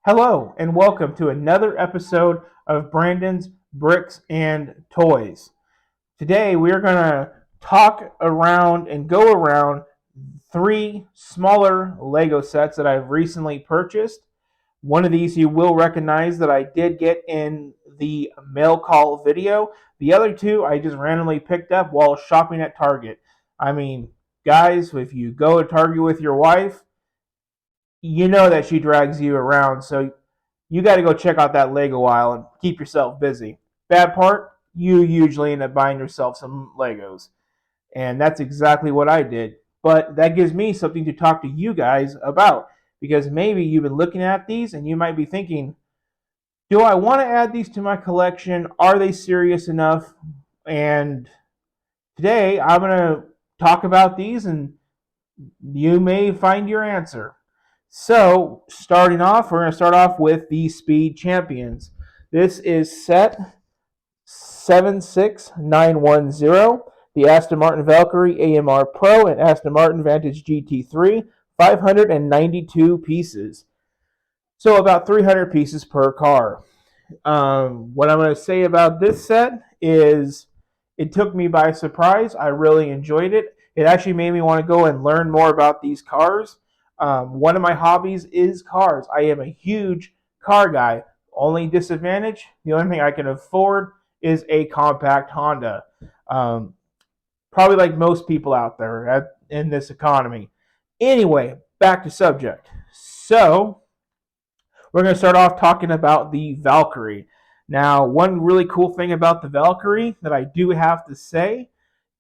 Hello, and welcome to another episode of Brandon's Bricks and Toys. Today, we're going to talk around and go around three smaller Lego sets that I've recently purchased. One of these you will recognize that I did get in the mail call video. The other two I just randomly picked up while shopping at Target. I mean, guys, if you go to Target with your wife, you know that she drags you around. So you got to go check out that Lego aisle and keep yourself busy. Bad part, you usually end up buying yourself some Legos. And that's exactly what I did. But that gives me something to talk to you guys about. Because maybe you've been looking at these and you might be thinking, do I want to add these to my collection? Are they serious enough? And today I'm going to talk about these and you may find your answer. So, starting off, we're going to start off with the Speed Champions. This is set 76910, the Aston Martin Valkyrie AMR Pro and Aston Martin Vantage GT3, 592 pieces. So, about 300 pieces per car. What I'm going to say about this set is it took me by surprise. I really enjoyed it. It actually made me want to go and learn more about these cars. One of my hobbies is cars. I am a huge car guy. Only disadvantage, the only thing I can afford is a compact Honda. Probably like most people out there in this economy. Anyway, back to subject. So, we're going to start off talking about the Valkyrie. Now, one really cool thing about the Valkyrie that I do have to say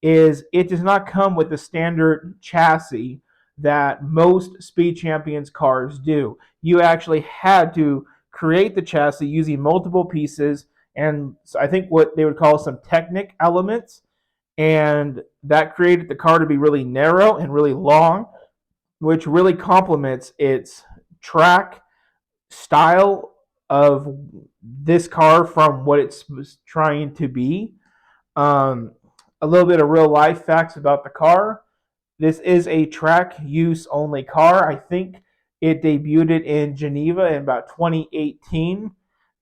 is it does not come with the standard chassis that most Speed Champions cars do. You actually had to create the chassis using multiple pieces and I think what they would call some Technic elements, and that created the car to be really narrow and really long, which really complements its track style of this car from what it's trying to be. A little bit of real life facts about the car. This is a track use only car. I think it debuted in Geneva in about 2018,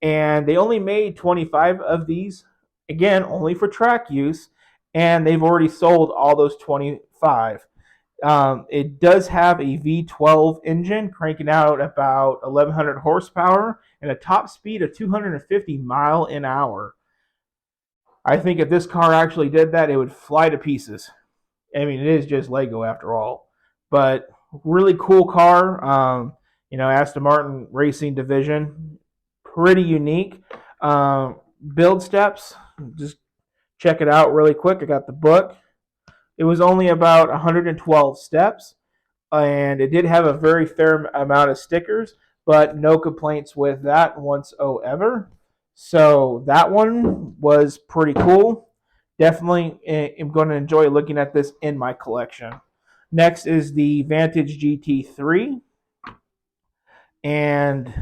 and they only made 25 of these, again, only for track use, and they've already sold all those 25. It does have a V12 engine cranking out about 1100 horsepower and a top speed of 250 mile an hour. I think if this car actually did that, it would fly to pieces. I mean, it is just Lego after all. But really cool car. Aston Martin Racing Division. Pretty unique. Build steps. Just check it out really quick. I got the book. It was only about 112 steps, and it did have a very fair amount of stickers, but no complaints with that whatsoever. So that one was pretty cool. Definitely am going to enjoy looking at this in my collection. Next is the Vantage GT3, and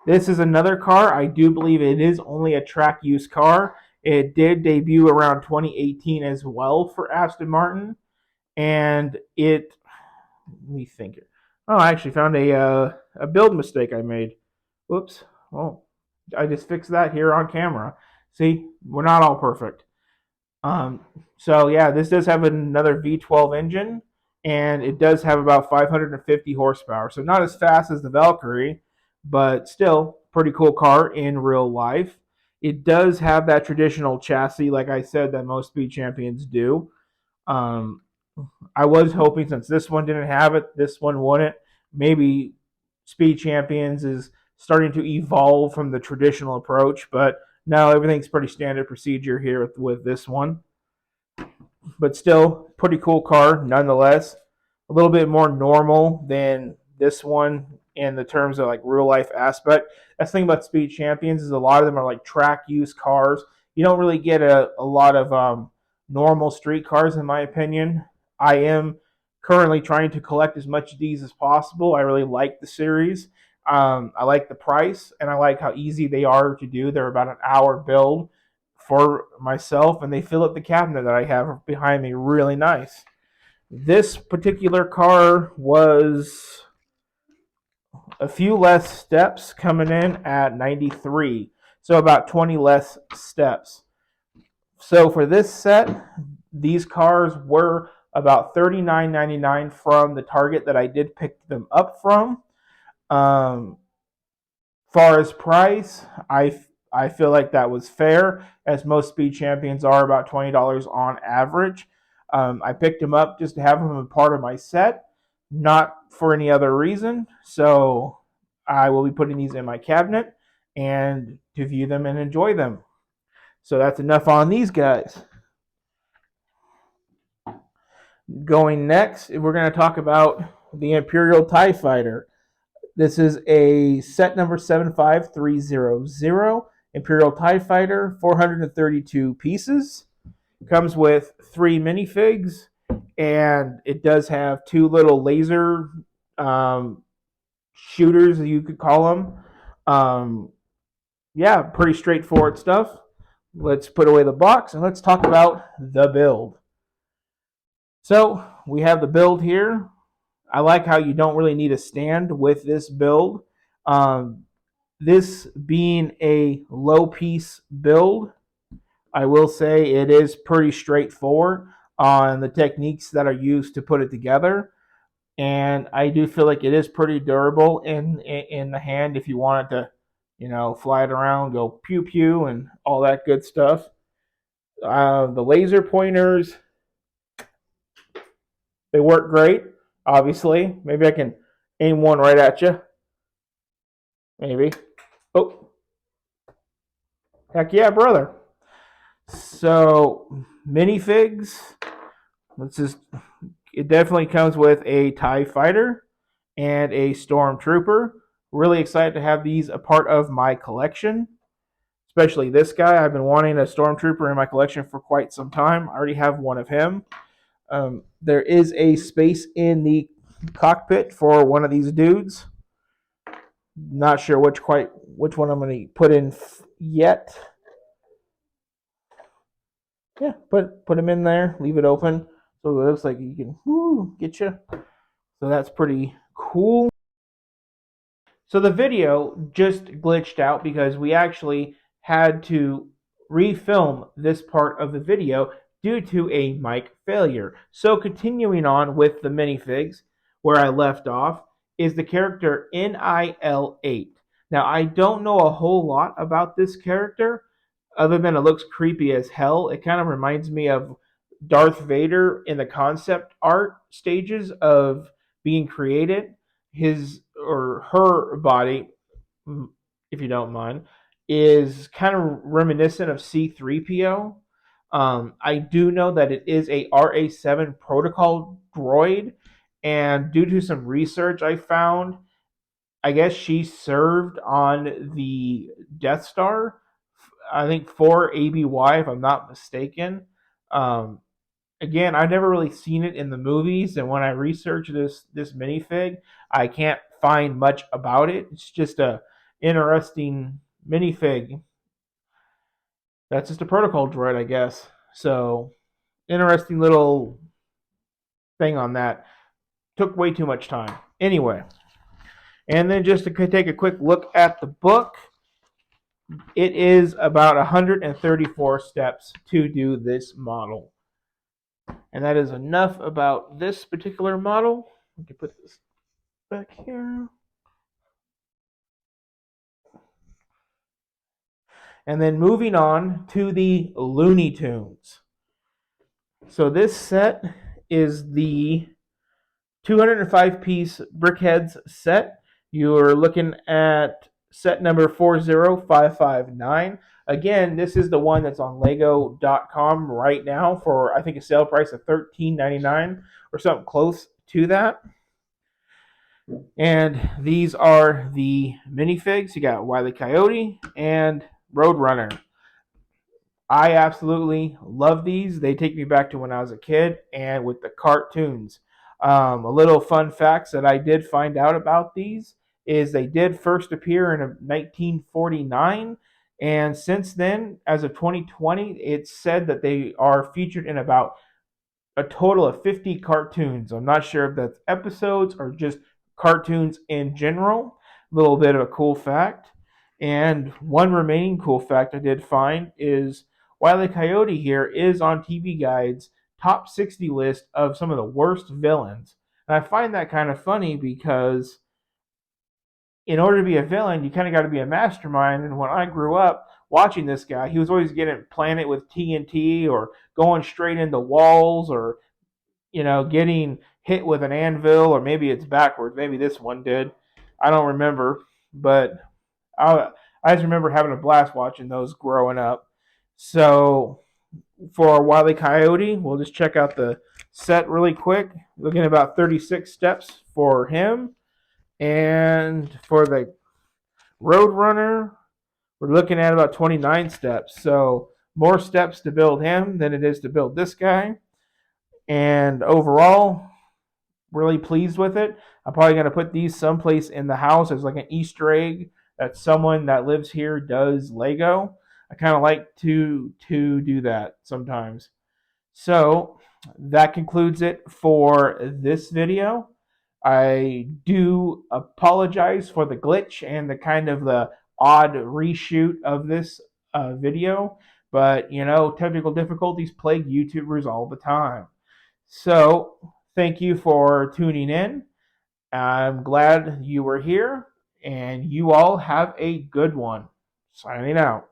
this is another car. I do believe it is only a track use car. It did debut around 2018 as well for Aston Martin, and let me think. Oh, I actually found a build mistake I made. Whoops. Well, I just fixed that here on camera. See, we're not all perfect. So yeah, this does have another V12 engine, and it does have about 550 horsepower. So not as fast as the Valkyrie, but still pretty cool car in real life. It does have that traditional chassis, like I said, that most Speed Champions do. I was hoping since this one didn't have it, this one wouldn't. Maybe Speed Champions is starting to evolve from the traditional approach, but no, everything's pretty standard procedure here with this one. But still, pretty cool car nonetheless. A little bit more normal than this one in the terms of like real life aspect. That's the thing about Speed Champions is a lot of them are like track use cars. You don't really get a lot of normal street cars, in my opinion. I am currently trying to collect as much of these as possible. I really like the series. I like the price, and I like how easy they are to do. They're about an hour build for myself, and they fill up the cabinet that I have behind me really nice. This particular car was a few less steps, coming in at 93. So about 20 less steps. So for this set, these cars were about $39.99 from the Target that I did pick them up from. Far as price, I feel like that was fair, as most Speed Champions are about $20 on average. I picked them up just to have them as part of my set, not for any other reason. So I will be putting these in my cabinet and to view them and enjoy them. So that's enough on these guys. Going next, we're going to talk about the Imperial TIE Fighter. This is a set number 75300, Imperial TIE Fighter, 432 pieces. Comes with 3 minifigs, and it does have 2 little laser shooters, you could call them. Yeah, pretty straightforward stuff. Let's put away the box and let's talk about the build. So we have the build here. I like how you don't really need a stand with this build. This being a low piece build, I will say it is pretty straightforward on the techniques that are used to put it together. And I do feel like it is pretty durable in the hand if you want it to, fly it around, go pew pew, and all that good stuff. The laser pointers, they work great, obviously. Maybe I can aim one right at you. Maybe. Oh. Heck yeah, brother. So, minifigs. It definitely comes with a TIE Fighter and a Stormtrooper. Really excited to have these a part of my collection. Especially this guy. I've been wanting a Stormtrooper in my collection for quite some time. I already have one of him. There is a space in the cockpit for one of these dudes. Not sure which one I'm going to put in yet. Yeah, put him in there. Leave it open so it looks like you can get you. So that's pretty cool. So the video just glitched out because we actually had to refilm this part of the video due to a mic failure. So continuing on with the minifigs, where I left off, is the character NIL8. Now, I don't know a whole lot about this character, other than it looks creepy as hell. It kind of reminds me of Darth Vader in the concept art stages of being created. His or her body, if you don't mind, is kind of reminiscent of C3PO. I do know that it is a RA7 protocol droid, and due to some research I found, I guess she served on the Death Star, I think for ABY, if I'm not mistaken. Again, I've never really seen it in the movies, and when I research this minifig, I can't find much about it. It's just a interesting minifig. That's just a protocol droid, I guess. So, interesting little thing on that. Took way too much time. Anyway, and then just to take a quick look at the book, it is about 134 steps to do this model. And that is enough about this particular model. We can put this back here. And then moving on to the Looney Tunes. So this set is the 205-piece Brickheadz set. You're looking at set number 40559. Again, this is the one that's on Lego.com right now for, I think, a sale price of $13.99 or something close to that. And these are the minifigs. You got Wile E. Coyote and Road Runner. I absolutely love these. They take me back to when I was a kid and with the cartoons. A little fun facts that I did find out about these is they did first appear in 1949, and since then, as of 2020, it's said that they are featured in about a total of 50 cartoons. I'm not sure if that's episodes or just cartoons in general. A little bit of a cool fact. And one remaining cool fact I did find is Wile E. Coyote here is on TV Guide's top 60 list of some of the worst villains. And I find that kind of funny because in order to be a villain, you kind of got to be a mastermind. And when I grew up watching this guy, he was always getting planted with TNT or going straight into walls or, getting hit with an anvil, or maybe it's backwards. Maybe this one did. I don't remember. But I just remember having a blast watching those growing up. So for Wile E. Coyote, we'll just check out the set really quick. Looking at about 36 steps for him. And for the Road Runner, we're looking at about 29 steps. So more steps to build him than it is to build this guy. And overall, really pleased with it. I'm probably going to put these someplace in the house as like an Easter egg that someone that lives here does Lego. I kind of like to do that sometimes. So that concludes it for this video. I do apologize for the glitch and the kind of the odd reshoot of this video, but technical difficulties plague YouTubers all the time. So thank you for tuning in. I'm glad you were here, and you all have a good one. Signing out.